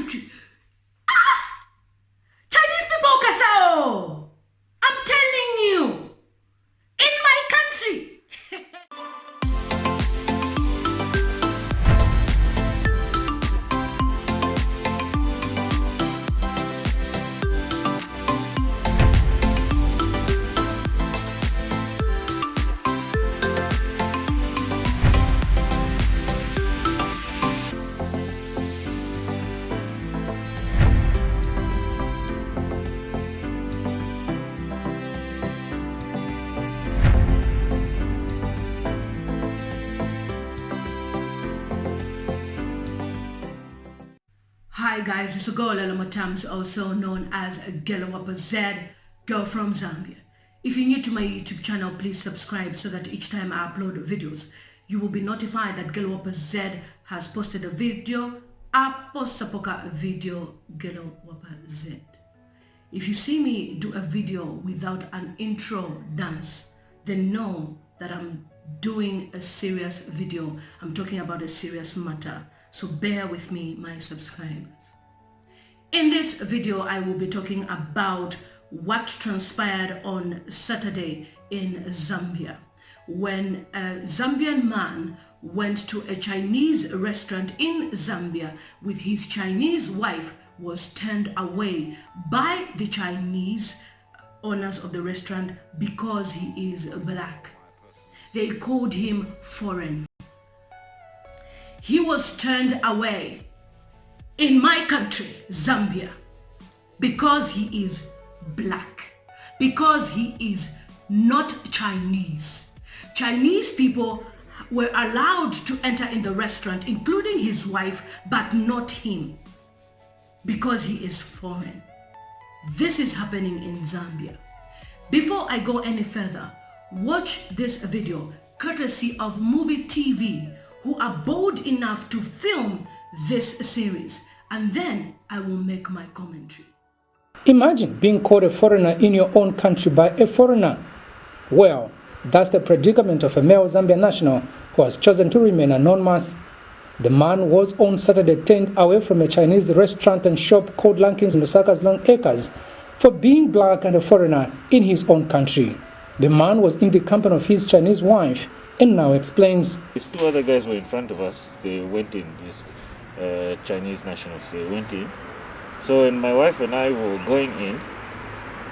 country. Chinese people, Kasao! I'm telling you, in my country. Hi guys, it's a girl lilymutamztv, also known as Z, girl from Zambia. If you're new to my YouTube channel, please subscribe so that each time I upload videos, you will be notified that Z has posted a video. I post a video Z. If you see me do a video without an intro dance, then know that I'm doing a serious video. I'm talking about a serious matter. So bear with me, my subscribers. In this video, I will be talking about what transpired on Saturday in Zambia when a Zambian man went to a Chinese restaurant in Zambia with his Chinese wife, was turned away by the Chinese owners of the restaurant because he is black. They called him foreign. He was turned away in my country, Zambia, because he is black, because he is not Chinese. Chinese people were allowed to enter in the restaurant, including his wife, but not him, because he is foreign. This is happening in Zambia. Before I go any further, watch this video courtesy of Movie TV, who are bold enough to film this series, and then I will make my commentary. Imagine being called a foreigner in your own country by a foreigner. Well, that's the predicament of a male Zambian national who has chosen to remain anonymous. The man was on Saturday turned away from a Chinese restaurant and shop called Lankins in Lusaka's Long Acres for being black and a foreigner in his own country. The man was in the company of his Chinese wife and now explains. These two other guys were in front of us. They went in, these Chinese nationals. They went in. So when my wife and I were going in,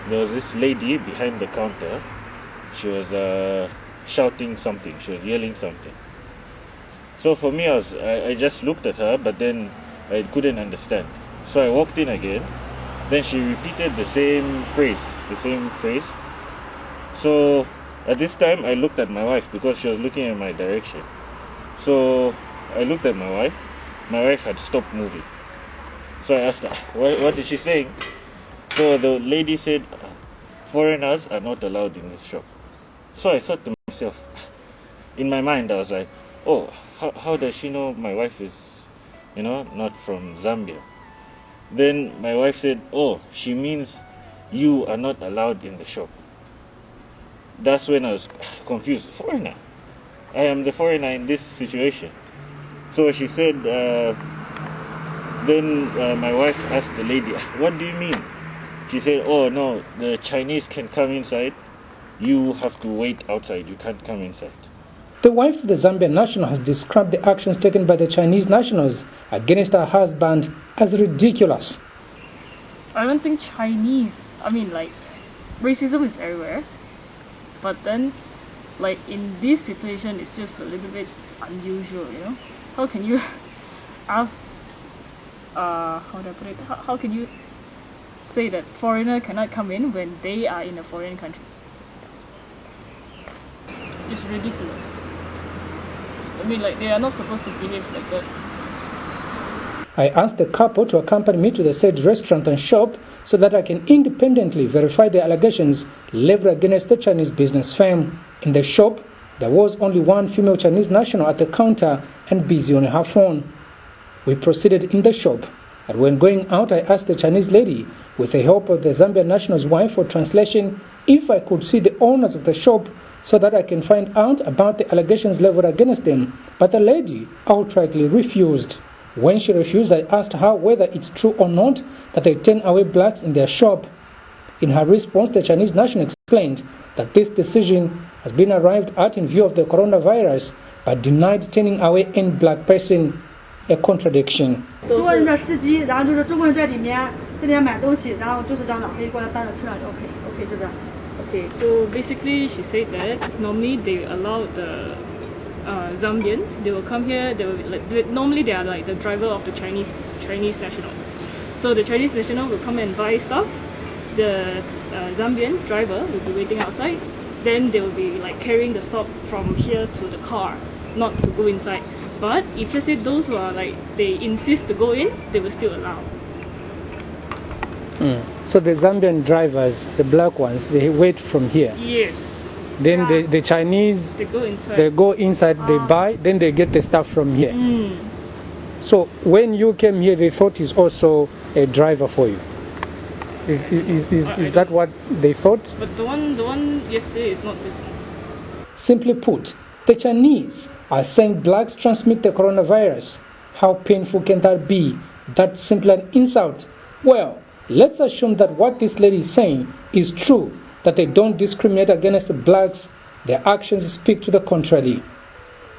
there was this lady behind the counter. She was shouting something. She was yelling something. So for me, I just looked at her, but then I couldn't understand. So I walked in again. Then she repeated the same phrase. So at this time, I looked at my wife because she was looking in my direction. So I looked at my wife. My wife had stopped moving. So I asked her, what is she saying? So the lady said, foreigners are not allowed in this shop. So I thought to myself, in my mind, I was like, oh, how does she know my wife is, not from Zambia? Then my wife said, oh, she means you are not allowed in the shop. That's when I was confused. Foreigner? I am the foreigner in this situation. So she said, then my wife asked the lady, what do you mean? She said, oh no, the Chinese can come inside. You have to wait outside. You can't come inside. The wife of the Zambian national has described the actions taken by the Chinese nationals against her husband as ridiculous. I don't think racism is everywhere. But then, in this situation, it's just a little bit unusual, How can you ask, how do I put it? How can you say that foreigner cannot come in when they are in a foreign country? It's ridiculous. They are not supposed to behave like that. I asked the couple to accompany me to the said restaurant and shop so that I can independently verify the allegations leveled against the Chinese business firm. In the shop, there was only one female Chinese national at the counter and busy on her phone. We proceeded in the shop, and when going out, I asked the Chinese lady, with the help of the Zambian national's wife for translation, if I could see the owners of the shop so that I can find out about the allegations leveled against them, but the lady outrightly refused. When she refused, I asked her whether it's true or not that they turn away blacks in their shop. In her response, the Chinese national explained that this decision has been arrived at in view of the coronavirus, but denied turning away any black person, a contradiction. 中国人的司机，然后就是中国人在里面买东西，然后就是让老黑过来单着车上就 OK 就这样。 Okay, so basically she said that normally they allow the Zambian, they will come here, normally they are like the driver of the Chinese national. So the Chinese national will come and buy stuff, the Zambian driver will be waiting outside, then they will be like carrying the stock from here to the car, not to go inside. But if you say those who are like, they insist to go in, they will still allow. So the Zambian drivers, the black ones, they wait from here. Yes. Then the Chinese, they go inside, they buy, then they get the stuff from here. So when you came here, they thought he's also a driver for you. Is that what they thought? But the one yesterday is not this one. Simply put, the Chinese are saying blacks transmit the coronavirus. How painful can that be? That's simply an insult. Well, let's assume that what this lady is saying is true, that they don't discriminate against the blacks. Their actions speak to the contrary.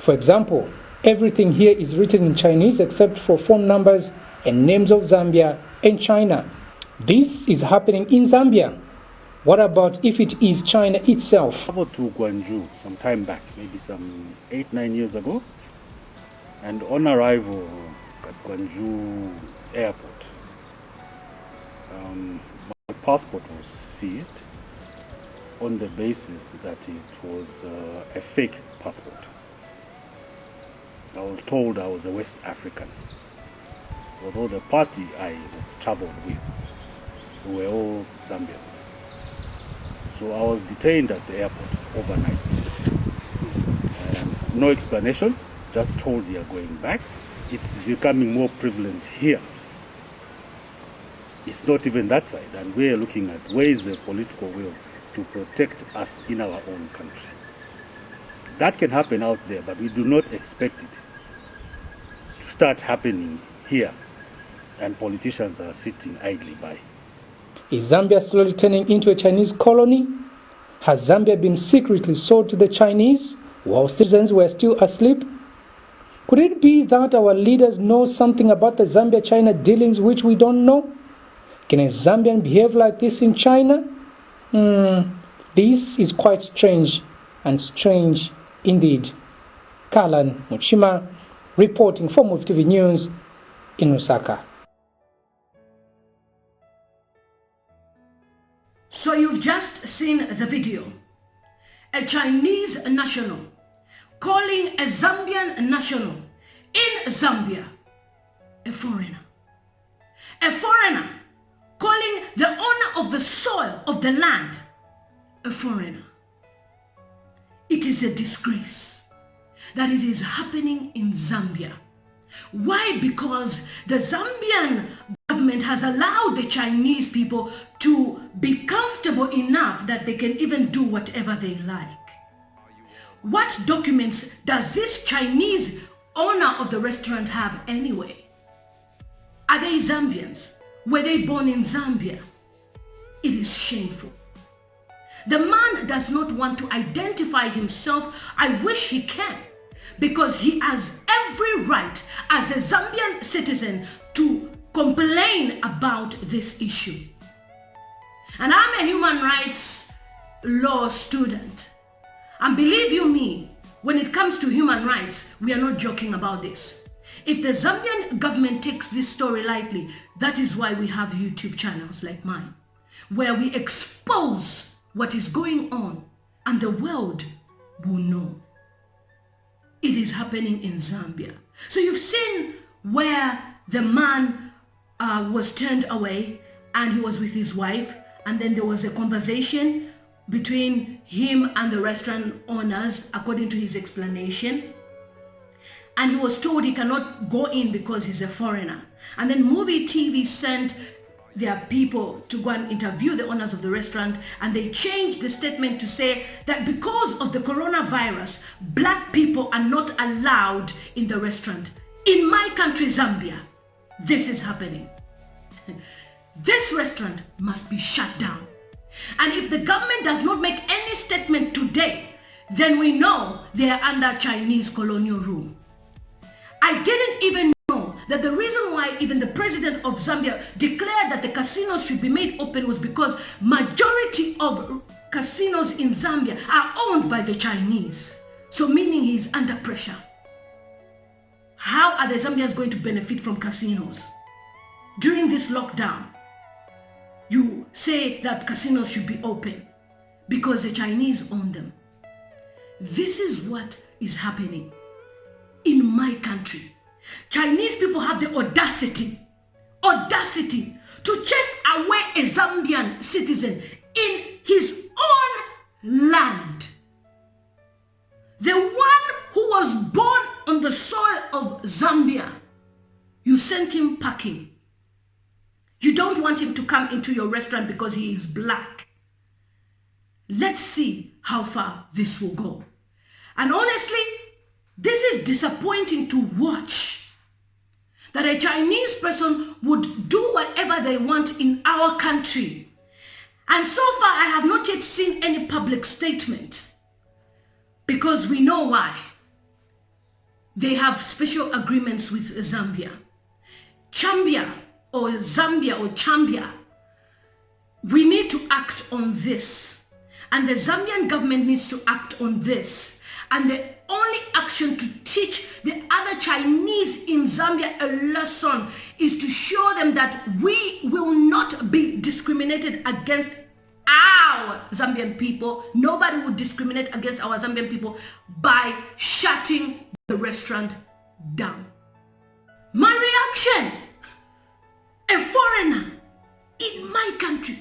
For example, everything here is written in Chinese except for phone numbers and names of Zambia and China. This is happening in Zambia. What about if it is China itself? I traveled to Gwangju some time back, maybe some 8-9 years ago. And on arrival at Gwangju airport, my passport was seized on the basis that it was a fake passport. I was told I was a West African, although the party I traveled with were all Zambians. So I was detained at the airport overnight. No explanations, just told you are going back. It's becoming more prevalent here. It's not even that side, and we're looking at where is the political will to protect us in our own country. That can happen out there, but we do not expect it to start happening here, and politicians are sitting idly by. Is Zambia slowly turning into a Chinese colony? Has Zambia been secretly sold to the Chinese while citizens were still asleep? Could it be that our leaders know something about the Zambia-China dealings which we don't know? Can a Zambian behave like this in China? This is quite strange, and strange indeed. Kalan Muchima reporting for Move TV News in Osaka. So you've just seen the video. A Chinese national calling a Zambian national in Zambia a foreigner. A foreigner calling the owner of the soil of the land a foreigner. It is a disgrace that it is happening in Zambia. Why? Because the Zambian government has allowed the Chinese people to be comfortable enough that they can even do whatever they like. What documents does this Chinese owner of the restaurant have anyway? Are they Zambians? Were they born in Zambia? It is shameful. The man does not want to identify himself. I wish he can, because he has every right as a Zambian citizen to complain about this issue. And I'm a human rights law student. And believe you me, when it comes to human rights, we are not joking about this. If the Zambian government takes this story lightly, that is why we have YouTube channels like mine, where we expose what is going on and the world will know. It is happening in Zambia. So you've seen where the man was turned away and he was with his wife, and then there was a conversation between him and the restaurant owners according to his explanation, and he was told he cannot go in because he's a foreigner. And then Movie TV sent their people to go and interview the owners of the restaurant, and they changed the statement to say that because of the coronavirus, black people are not allowed in the restaurant. In my country, Zambia, this is happening. This restaurant must be shut down. And if the government does not make any statement today, then we know they are under Chinese colonial rule. I didn't even know that the reason why even the president of Zambia declared that the casinos should be made open was because majority of casinos in Zambia are owned by the Chinese. So meaning he's under pressure. How are the Zambians going to benefit from casinos? During this lockdown, you say that casinos should be open because the Chinese own them. This is what is happening in my country. Chinese people have the audacity to chase away a Zambian citizen in his own land. The one who was born on the soil of Zambia, you sent him packing. You don't want him to come into your restaurant because he is black. Let's see how far this will go. And honestly, this is disappointing to watch. That a Chinese person would do whatever they want in our country. And so far, I have not yet seen any public statement. Because we know why. They have special agreements with Zambia. Zambia or Chambia, we need to act on this. And the Zambian government needs to act on this. And the only action to teach the other Chinese in Zambia a lesson is to show them that we will not be discriminated against our Zambian people. Nobody will discriminate against our Zambian people by shutting the restaurant down. My reaction, a foreigner in my country.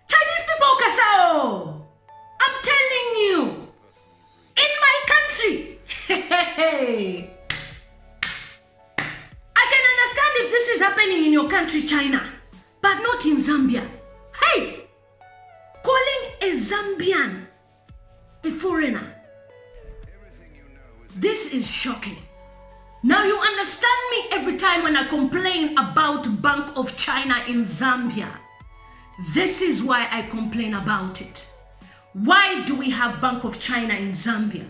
Chinese people, Kasao. I'm telling you, in my country. I can understand if this is happening in your country, China, but not in Zambia. Hey, calling a Zambian a foreigner. This is shocking. Now you understand me every time when I complain about Bank of China in Zambia. This is why I complain about it. Why do we have Bank of China in Zambia?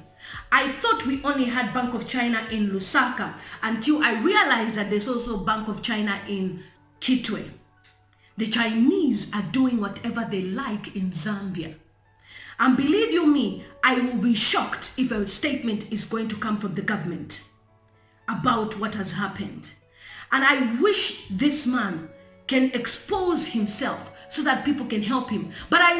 I thought we only had Bank of China in Lusaka until I realized that there's also Bank of China in Kitwe. The Chinese are doing whatever they like in Zambia. And believe you me, I will be shocked if a statement is going to come from the government about what has happened. And I wish this man can expose himself so that people can help him. But I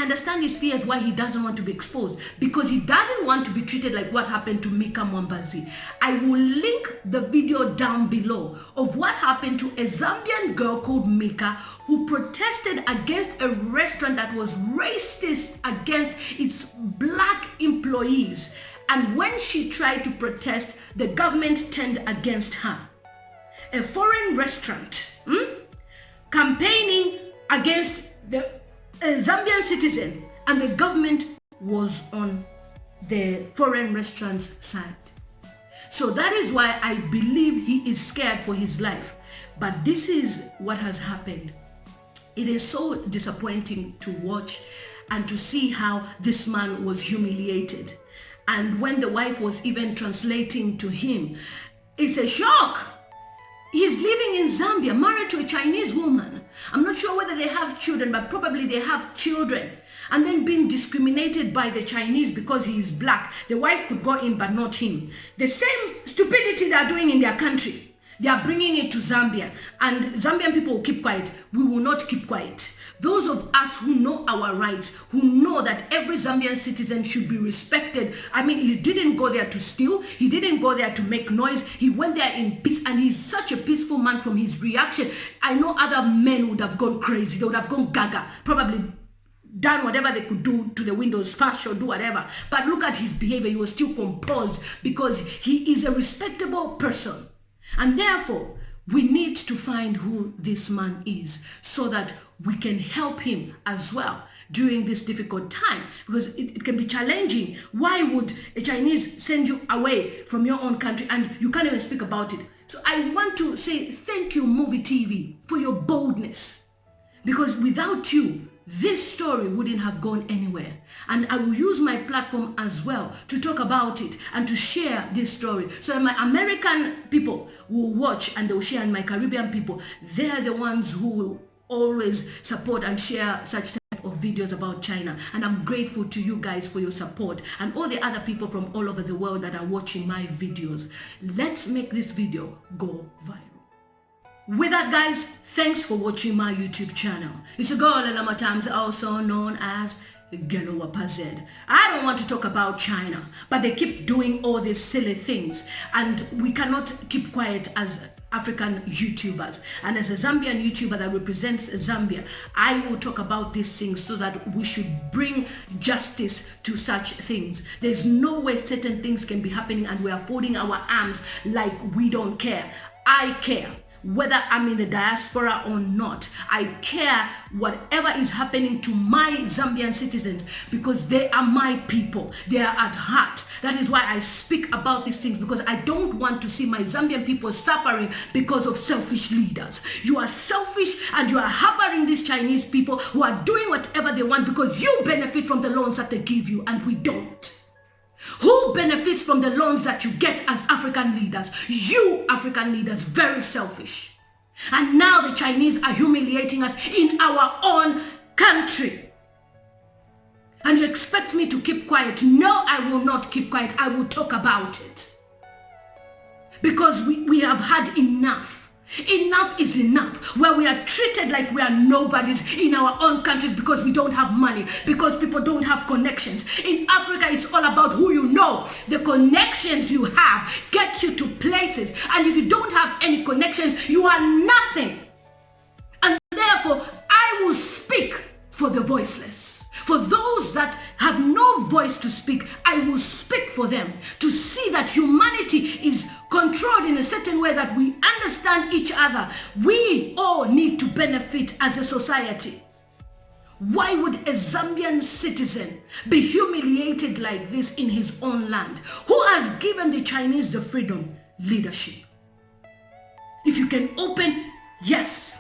understand his fears why he doesn't want to be exposed, because he doesn't want to be treated like what happened to Mika Mwambazi. I will link the video down below of what happened to a Zambian girl called Mika who protested against a restaurant that was racist against its black employees. And when she tried to protest, the government turned against her. A foreign restaurant campaigning against the Zambian citizen, and the government was on the foreign restaurant's side. So that is why I believe he is scared for his life. But this is what has happened. It is so disappointing to watch and to see how this man was humiliated. And when the wife was even translating to him, it's a shock. He's living in Zambia, married to a Chinese woman. I'm not sure whether they have children, but probably they have children. And then being discriminated by the Chinese because he is black. The wife could go in, but not him. The same stupidity they are doing in their country, they are bringing it to Zambia. And Zambian people will keep quiet. We will not keep quiet. Those of us who know our rights, who know that every Zambian citizen should be respected. I mean, he didn't go there to steal. He didn't go there to make noise. He went there in peace, and he's such a peaceful man from his reaction. I know other men would have gone crazy. They would have gone gaga, probably done whatever they could do to the windows, smash or do whatever. But look at his behavior. He was still composed because he is a respectable person. And therefore, we need to find who this man is so that we can help him as well. during this difficult time, because it can be challenging. Why would a Chinese send you away from your own country and you can't even speak about it? So I want to say thank you, Movie TV, for your boldness, because without you, this story wouldn't have gone anywhere. And I will use my platform as well to talk about it and to share this story so that my American people will watch and they will share, and my Caribbean people, they are the ones who will always support and share such type of videos about China. And I'm grateful to you guys for your support and all the other people from all over the world that are watching my videos. Let's make this video go viral. With that, guys, thanks for watching my YouTube channel. It's a girl lilymutamztv, also known as Gelowapazed. I don't want to talk about China, but they keep doing all these silly things, and we cannot keep quiet as African YouTubers. And as a Zambian YouTuber that represents Zambia, I will talk about these things so that we should bring justice to such things. There's no way certain things can be happening and we are folding our arms like we don't care. I care. Whether I'm in the diaspora or not, I care whatever is happening to my Zambian citizens, because they are my people. They are at heart. That is why I speak about these things, because I don't want to see my Zambian people suffering because of selfish leaders. You are selfish and you are harboring these Chinese people who are doing whatever they want because you benefit from the loans that they give you and we don't. Who benefits from the loans that you get as African leaders? You African leaders, very selfish. And now the Chinese are humiliating us in our own country. And you expect me to keep quiet? No, I will not keep quiet. I will talk about it. Because we have had enough. Enough is enough, where we are treated like we are nobodies in our own countries because we don't have money, because people don't have connections. In Africa, it's all about who you know. The connections you have get you to places, and if you don't have any connections, you are nothing. And therefore, I will speak for the voiceless. For those that have no voice to speak, I will speak for them, to see that humanity is controlled in a certain way, that we understand each other. We all need to benefit as a society. Why would a Zambian citizen be humiliated like this in his own land? Who has given the Chinese the freedom? Leadership. If you can open, yes.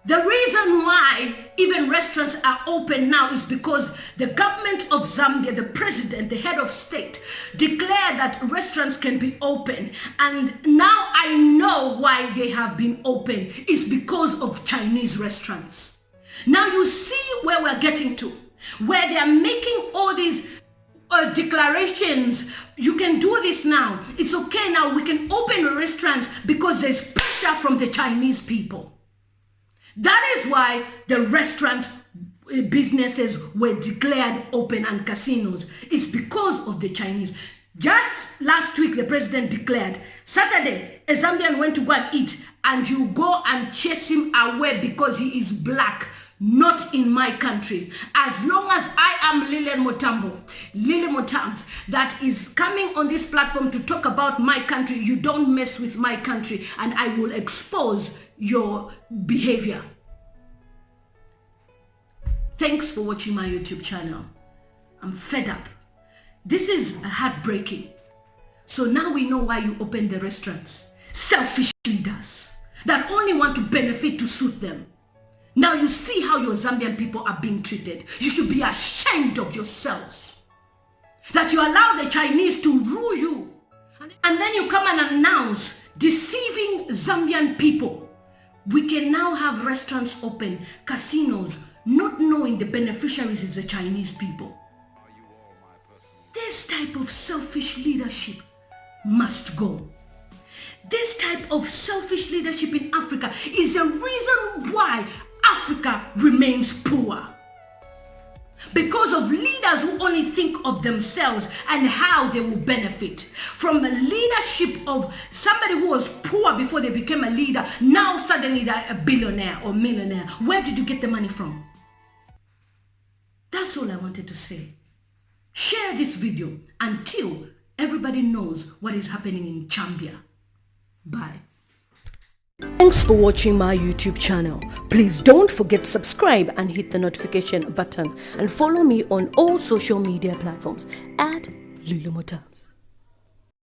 The reason why even restaurants are open now is because the government of Zambia, the president, the head of state, declared that restaurants can be open. And now I know why they have been open. It's because of Chinese restaurants. Now you see where we're getting to, where they are making all these declarations. You can do this now. It's okay now. We can open restaurants because there's pressure from the Chinese people. That is why the restaurant businesses were declared open and casinos. It's because of the Chinese. Just last week, the president declared, Saturday, a Zambian went to go and eat, and you go and chase him away because he is black. Not in my country. As long as I am lilymutamztv, that is coming on this platform to talk about my country, you don't mess with my country, and I will expose your behavior. Thanks for watching my YouTube channel. I'm fed up. This is heartbreaking. So now we know why you opened the restaurants. Selfish leaders that only want to benefit to suit them. Now you see how your Zambian people are being treated. You should be ashamed of yourselves. That you allow the Chinese to rule you. And then you come and announce, deceiving Zambian people. We can now have restaurants open, casinos, not knowing the beneficiaries is the Chinese people. This type of selfish leadership must go. This type of selfish leadership in Africa is the reason why Africa remains poor. Because of leaders who only think of themselves and how they will benefit. From a leadership of somebody who was poor before they became a leader, now suddenly they're a billionaire or millionaire. Where did you get the money from? That's all I wanted to say. Share this video until everybody knows what is happening in Zambia. Bye. Thanks for watching my YouTube channel. Please don't forget to subscribe and hit the notification button, and follow me on all social media platforms at lilymutamztv.